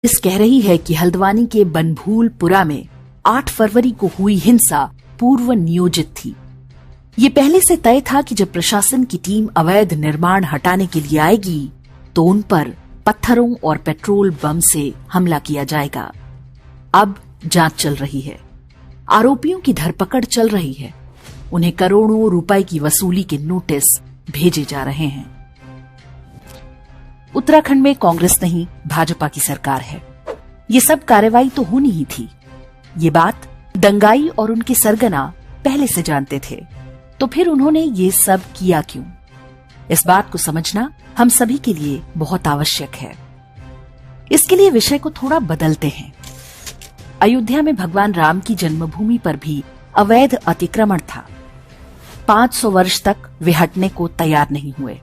इस कह रही है कि हल्द्वानी के बनभूलपुरा में 8 फरवरी को हुई हिंसा पूर्व नियोजित थी। ये पहले से तय था कि जब प्रशासन की टीम अवैध निर्माण हटाने के लिए आएगी तो उन पर पत्थरों और पेट्रोल बम से हमला किया जाएगा। अब जांच चल रही है, आरोपियों की धरपकड़ चल रही है, उन्हें करोड़ों रुपए की वसूली के नोटिस भेजे जा रहे हैं। उत्तराखंड में कांग्रेस नहीं भाजपा की सरकार है। ये सब कार्रवाई तो होनी ही थी। ये बात दंगाई और उनके सरगना पहले से जानते थे, तो फिर उन्होंने ये सब किया क्यों? इस बात को समझना हम सभी के लिए बहुत आवश्यक है। इसके लिए विषय को थोड़ा बदलते हैं। अयोध्या में भगवान राम की जन्मभूमि पर भी अवैध अतिक्रमण था। 500 वर्ष तक वे हटने को तैयार नहीं हुए।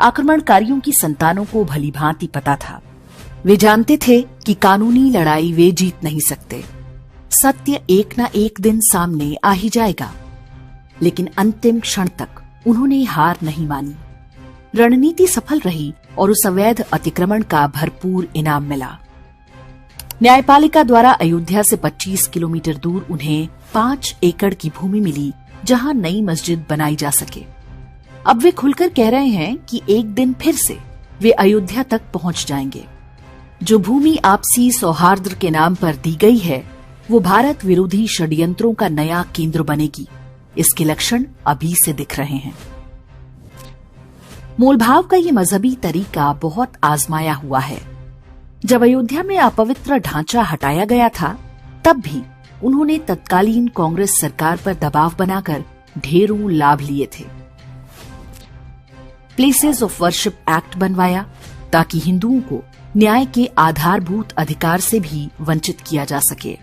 आक्रमणकारियों की संतानों को भली भांति पता था। वे जानते थे कि कानूनी लड़ाई वे जीत नहीं सकते। सत्य एक ना एक दिन सामने आ ही जाएगा। लेकिन अंतिम क्षण तक उन्होंने हार नहीं मानी। रणनीति सफल रही और उस अवैध अतिक्रमण का भरपूर इनाम मिला। न्यायपालिका द्वारा अयोध्या से 25 किलोमीटर दूर उन्हें 5 एकड़ की भूमि मिली, जहां नई मस्जिद बनाई जा सके। अब वे खुलकर कह रहे हैं कि एक दिन फिर से वे अयोध्या तक पहुंच जाएंगे। जो भूमि आपसी सौहार्द के नाम पर दी गई है, वो भारत विरोधी षड्यंत्रों का नया केंद्र बनेगी। इसके लक्षण अभी से दिख रहे हैं। मोलभाव का ये मजहबी तरीका बहुत आजमाया हुआ है। जब अयोध्या में अपवित्र ढांचा हटाया गया था, तब भी उन्होंने तत्कालीन कांग्रेस सरकार पर दबाव बनाकर ढेरों लाभ लिए थे। प्लेसेस ऑफ वर्शिप एक्ट बनवाया ताकि हिंदुओं को न्याय के आधारभूत अधिकार से भी वंचित किया जा सके।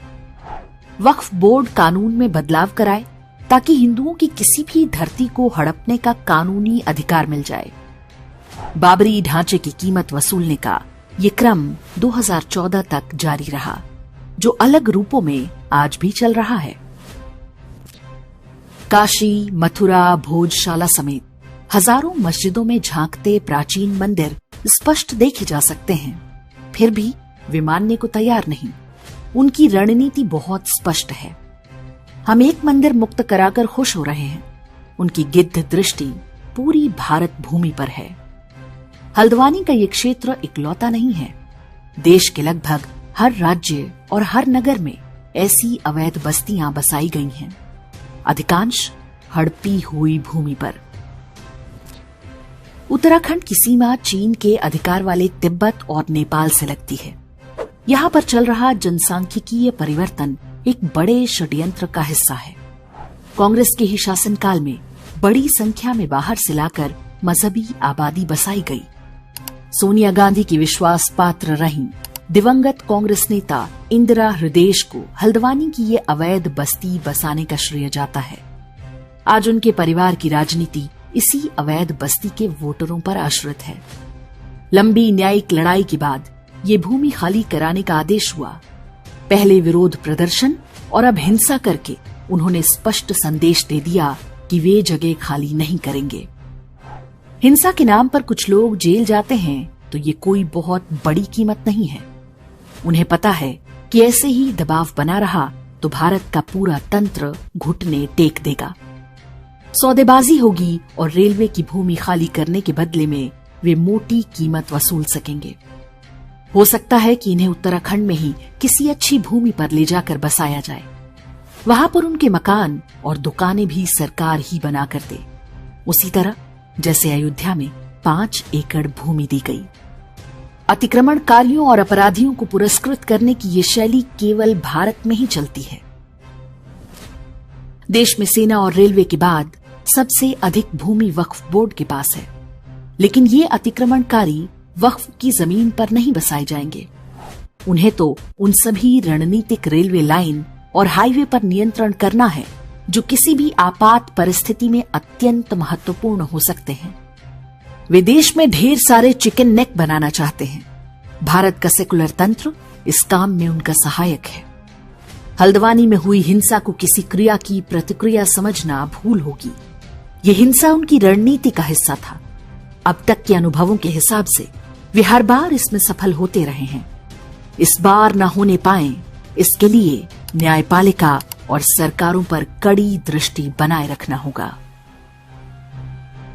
वक्फ बोर्ड कानून में बदलाव कराए ताकि हिंदुओं की किसी भी धरती को हड़पने का कानूनी अधिकार मिल जाए। बाबरी ढांचे की कीमत वसूलने का ये क्रम 2014 तक जारी रहा, जो अलग रूपों में आज भी चल रहा है। काशी, मथुरा, भोजशाला समेत हजारों मस्जिदों में झांकते प्राचीन मंदिर स्पष्ट देखे जा सकते हैं। फिर भी वे मानने को तैयार नहीं। उनकी रणनीति बहुत स्पष्ट है। हम एक मंदिर मुक्त कराकर खुश हो रहे हैं। उनकी गिद्ध दृष्टि पूरी भारत भूमि पर है। हल्द्वानी का ये क्षेत्र इकलौता नहीं है। देश के लगभग हर राज्य और हर नगर में ऐसी अवैध बस्तियां बसाई गई हैं, अधिकांश हड़पी हुई भूमि पर। उत्तराखंड की सीमा चीन के अधिकार वाले तिब्बत और नेपाल से लगती है। यहाँ पर चल रहा जनसांख्यिकीय परिवर्तन एक बड़े षड्यंत्र का हिस्सा है। कांग्रेस के ही शासनकाल में बड़ी संख्या में बाहर से लाकर मजहबी आबादी बसाई गई। सोनिया गांधी की विश्वास पात्र रहीं दिवंगत कांग्रेस नेता इंदिरा हृदयेश को हल्द्वानी की ये अवैध बस्ती बसाने का श्रेय जाता है। आज उनके परिवार की राजनीति इसी अवैध बस्ती के वोटरों पर आश्रित है। लंबी न्यायिक लड़ाई के बाद ये भूमि खाली कराने का आदेश हुआ। पहले विरोध प्रदर्शन और अब हिंसा करके उन्होंने स्पष्ट संदेश दे दिया कि वे जगह खाली नहीं करेंगे। हिंसा के नाम पर कुछ लोग जेल जाते हैं तो ये कोई बहुत बड़ी कीमत नहीं है। उन्हें पता है कि ऐसे ही दबाव बना रहा तो भारत का पूरा तंत्र घुटने टेक देगा। सौदेबाजी होगी और रेलवे की भूमि खाली करने के बदले में वे मोटी कीमत वसूल सकेंगे। हो सकता है कि इन्हें उत्तराखंड में ही किसी अच्छी भूमि पर ले जाकर बसाया जाए। वहां पर उनके मकान और दुकानें भी सरकार ही बना कर दे, उसी तरह जैसे अयोध्या में 5 एकड़ भूमि दी गई। अतिक्रमणकारियों और अपराधियों को पुरस्कृत करने की ये शैली केवल भारत में ही चलती है। देश में सेना और रेलवे के बाद सबसे अधिक भूमि वक्फ बोर्ड के पास है, लेकिन ये अतिक्रमणकारी वक्फ की जमीन पर नहीं बसाए जाएंगे। उन्हें तो उन सभी रणनीतिक रेलवे लाइन और हाईवे पर नियंत्रण करना है जो किसी भी आपात परिस्थिति में अत्यंत महत्वपूर्ण हो सकते हैं। वे देश में ढेर सारे चिकन नेक बनाना चाहते हैं। भारत का सेकुलर तंत्र इस काम में उनका सहायक है। हल्द्वानी में हुई हिंसा को किसी क्रिया की प्रतिक्रिया समझना भूल होगी। ये हिंसा उनकी रणनीति का हिस्सा था। अब तक के अनुभवों के हिसाब से वे हर बार इसमें सफल होते रहे हैं। इस बार न होने पाए, इसके लिए न्यायपालिका और सरकारों पर कड़ी दृष्टि बनाए रखना होगा।